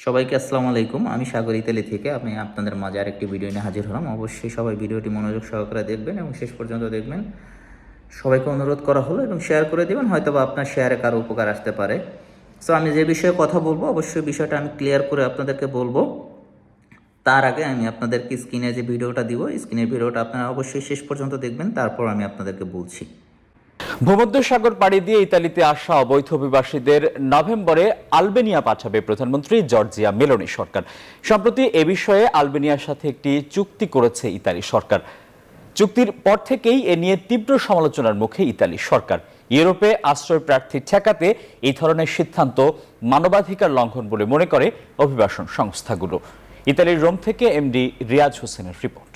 সবাইকে আসসালামু আলাইকুম। আমি সাগর ইতালি থেকে আমি আপনাদের মাঝে আরেকটি ভিডিও নিয়ে হাজির হলাম। অবশ্যই সবাই ভিডিওটি মনোযোগ সহকারে দেখবেন এবং শেষ পর্যন্ত দেখবেন। সবাইকে অনুরোধ করা হলো এবং শেয়ার করে দেবেন, হয়তো বা আপনার শেয়ারে কারো উপকার আসতে পারে। সো আমি যে বিষয়ে কথা বলবো অবশ্যই বিষয়টা আমি ক্লিয়ার করে আপনাদেরকে বলবো। তার আগে আমি আপনাদেরকে স্ক্রিনে যে ভিডিওটা দিব, স্ক্রিনের ভিডিওটা আপনারা অবশ্যই শেষ পর্যন্ত দেখবেন, তারপর আমি আপনাদেরকে বলছি। ভূমধ্যসাগর পাড়ি দিয়ে ইতালিতে আসা অবৈধ অভিবাসীদের নভেম্বরে আলবেনিয়া পাঠাবে প্রধানমন্ত্রী জর্জিয়া মেলোনি সরকার। সম্প্রতি এ বিষয়ে আলবেনিয়ার সাথে একটি চুক্তি করেছে ইতালি সরকার। চুক্তির পর থেকেই এ নিয়ে তীব্র সমালোচনার মুখে ইতালি সরকার। ইউরোপে আশ্রয় প্রার্থী ঠেকাতে এই ধরনের সিদ্ধান্ত মানবাধিকার লঙ্ঘন বলে মনে করে অভিবাসন সংস্থাগুলো। ইতালির রোম থেকে এমডি রিয়াজ হোসেনের রিপোর্ট।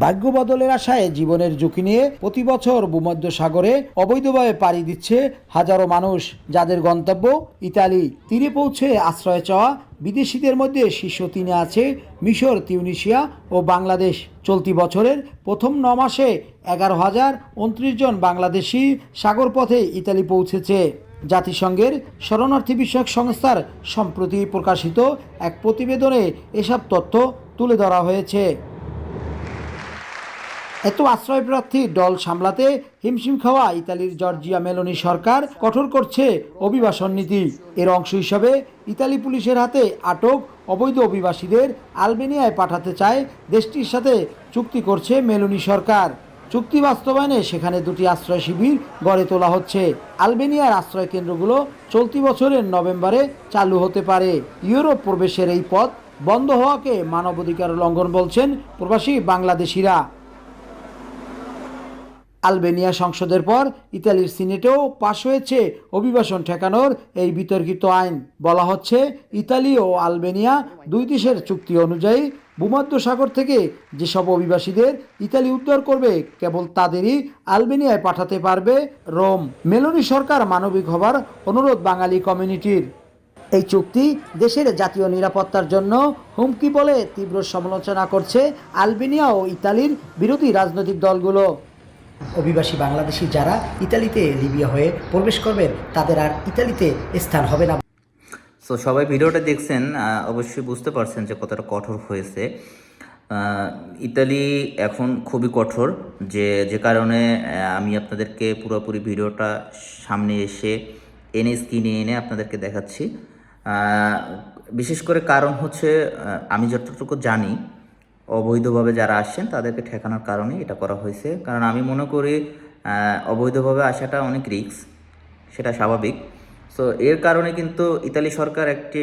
ভাগ্য বদলের আশায় জীবনের ঝুঁকি নিয়ে প্রতি বছর ভূমধ্যসাগরে অবৈধভাবে পাড়ি দিচ্ছে হাজারো মানুষ, যাদের গন্তব্য ইতালি। তীরে পৌঁছে আশ্রয় চাওয়া বিদেশিদের মধ্যে শীর্ষ 3-এ আছে মিশর, তিউনিসিয়া ও বাংলাদেশ। চলতি বছরের প্রথম 9 মাসে 11,029 জন বাংলাদেশি সাগরপথে ইতালি পৌঁছেছে। জাতিসংঘের শরণার্থী বিষয়ক সংস্থার সম্প্রতি প্রকাশিত এক প্রতিবেদনে এসব তথ্য তুলে ধরা হয়েছে। এত আশ্রয়প্রার্থীর দল সামলাতে হিমশিম খাওয়া ইতালির জর্জিয়া মেলোনি সরকার কঠোর করছে অভিবাসন নীতি। এর অংশ হিসাবে ইতালি পুলিশের হাতে আটক অবৈধ অভিবাসীদের আলবেনিয়ায় পাঠাতে চায় দেশটির সাথে চুক্তি করছে মেলোনি সরকার। চুক্তি বাস্তবায়নে সেখানে 2টি আশ্রয় শিবির গড়ে তোলা হচ্ছে। আলবেনিয়ার আশ্রয় কেন্দ্রগুলো চলতি বছরের নভেম্বরে চালু হতে পারে। ইউরোপ প্রবেশের এই পথ বন্ধ হওয়াকে মানবাধিকার লঙ্ঘন বলছেন প্রবাসী বাংলাদেশিরা। আলবেনিয়া সংসদের পর ইতালির সিনেটেও পাশ হয়েছে অভিবাসন ঠেকানোর এই বিতর্কিত আইন। বলা হচ্ছে, ইতালি ও আলবেনিয়া দুই দেশের চুক্তি অনুযায়ী ভূমধ্যসাগর থেকে যেসব অভিবাসীদের ইতালি উদ্ধার করবে কেবল তাদেরই আলবেনিয়ায় পাঠাতে পারবে রোম। মেলোনি সরকার মানবিক হবার অনুরোধ বাঙালি কমিউনিটির। এই চুক্তি দেশের জাতীয় নিরাপত্তার জন্য হুমকি বলে তীব্র সমালোচনা করছে আলবেনিয়া ও ইতালির বিরোধী রাজনৈতিক দলগুলো। অভিবাসী বাংলাদেশি যারা ইতালিতে লিবিয়া হয়ে প্রবেশ করবেন তাদের আর ইতালিতে স্থান হবে না। সো সবাই ভিডিওটা দেখছেন, অবশ্যই বুঝতে পারছেন যে কতটা কঠোর হয়েছে। ইতালি এখন খুবই কঠোর, যে কারণে আমি আপনাদেরকে পুরোপুরি ভিডিওটা সামনে স্ক্রিনে এনে আপনাদেরকে দেখাচ্ছি। বিশেষ করে কারণ হচ্ছে, আমি যতটুকু জানি অবৈধভাবে যারা আসছেন তাদেরকে ঠেকানোর কারণে এটা করা হয়েছে। কারণ আমি মনে করি অবৈধভাবে আসাটা অনেক রিস্ক, সেটা স্বাভাবিক। সো এর কারণে কিন্তু ইতালি সরকার একটি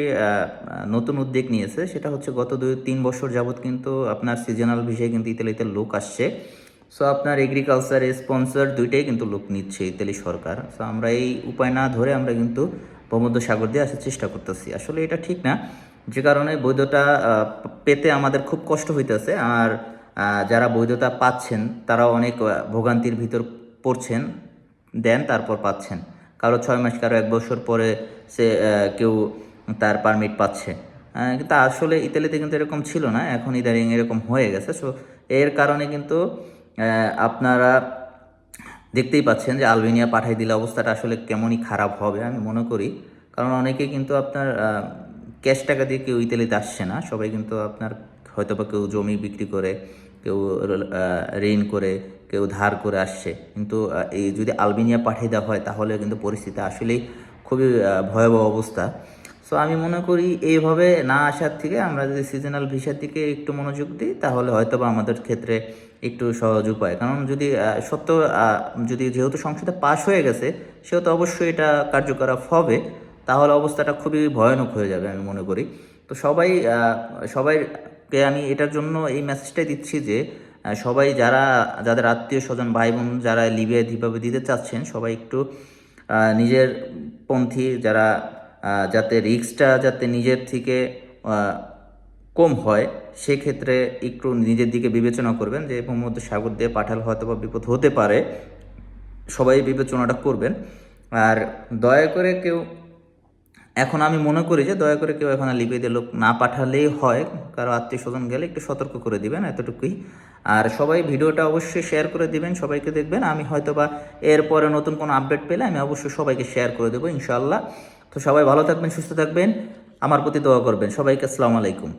নতুন উদ্যোগ নিয়েছে, সেটা হচ্ছে গত 2-3 বছর যাবৎ কিন্তু আপনার সিজনাল ভিসায় কিন্তু ইতালিতে লোক আসছে। সো আপনার এগ্রিকালচার স্পন্সর দুইটাই কিন্তু লোক নিচ্ছে ইতালি সরকার। সো আমরা এই উপায় না ধরে আমরা কিন্তু ভূমধ্যসাগর দিয়ে আসার চেষ্টা করতেছি। আসলে এটা ঠিক না, যে কারণে বৈধতা পেতে আমাদের খুব কষ্ট হইতেছে। আর যারা বৈধতা পাচ্ছেন তারাও অনেক ভোগান্তির ভিতর পড়ছেন, দেন তারপর পাচ্ছেন। কারো 6 মাস, কারো 1 বছর পরে সে কেউ তার পারমিট পাচ্ছে। কিন্তু আসলে ইতালিতে কিন্তু এরকম ছিল না, এখন ইদানিং এরকম হয়ে গেছে। সো এর কারণে কিন্তু আপনারা দেখতেই পাচ্ছেন যে আলবেনিয়া পাঠাই দিলে অবস্থাটা আসলে কেমনই খারাপ হবে আমি মনে করি। কারণ অনেকে কিন্তু আপনার ক্যাশ টাকা দিয়ে কেউ ইতালিতে আসছে না, সবাই কিন্তু আপনার হয়তো বা কেউ জমি বিক্রি করে, কেউ ঋণ করে, কেউ ধার করে আসছে। কিন্তু এই যদি আলবেনিয়া পাঠিয়ে দেওয়া হয় তাহলে কিন্তু পরিস্থিতি আসলেই খুবই ভয়াবহ অবস্থা। সো আমি মনে করি এইভাবে না আসার থেকে আমরা যদি সিজনাল ভিসার দিকে একটু মনোযোগ দিই তাহলে হয়তো বা আমাদের ক্ষেত্রে একটু সহজ উপায়। কারণ যদি যেহেতু সংসদে পাশ হয়ে গেছে সেহেতু অবশ্যই এটা কার্যকর হবে, তাহলে অবস্থাটা খুবই ভয়ানক হয়ে যাবে আমি মনে করি। তো সবাইকে আমি এটার জন্য এই মেসেজটাই দিচ্ছি যে সবাই যাদের আত্মীয় স্বজন ভাই বোন যারা লিবিয়ায় যেভাবে দিতে চাচ্ছেন, সবাই একটু নিজের পন্থী যারা, যাতে রিস্কটা যাতে নিজের থেকে কম হয়, সেক্ষেত্রে একটু নিজের দিকে বিবেচনা করবেন যে ভূমধ্যসাগর দিয়ে পাঠালে হয়তো বা বিপদ হতে পারে। সবাই বিবেচনাটা করবেন। আর দয়া করে কেউ, এখন আমি মনে করি যে দয়া করে কেউ এখন লিবিয়াতে লোক না পাঠালেই হয়। কারো আত্মীয় স্বজন গেলে একটু সতর্ক করে দিবেন, এতটুকুই। আর সবাই ভিডিওটা অবশ্যই শেয়ার করে দিবেন, সবাইকে দেখবেন। আমি হয়তো বা এরপরে নতুন কোনো আপডেট পেলে আমি অবশ্যই সবাইকে শেয়ার করে দেবো ইনশাআল্লাহ। তো সবাই ভালো থাকবেন, সুস্থ থাকবেন, আমার প্রতি দোয়া করবেন। সবাইকে আসসালামু আলাইকুম।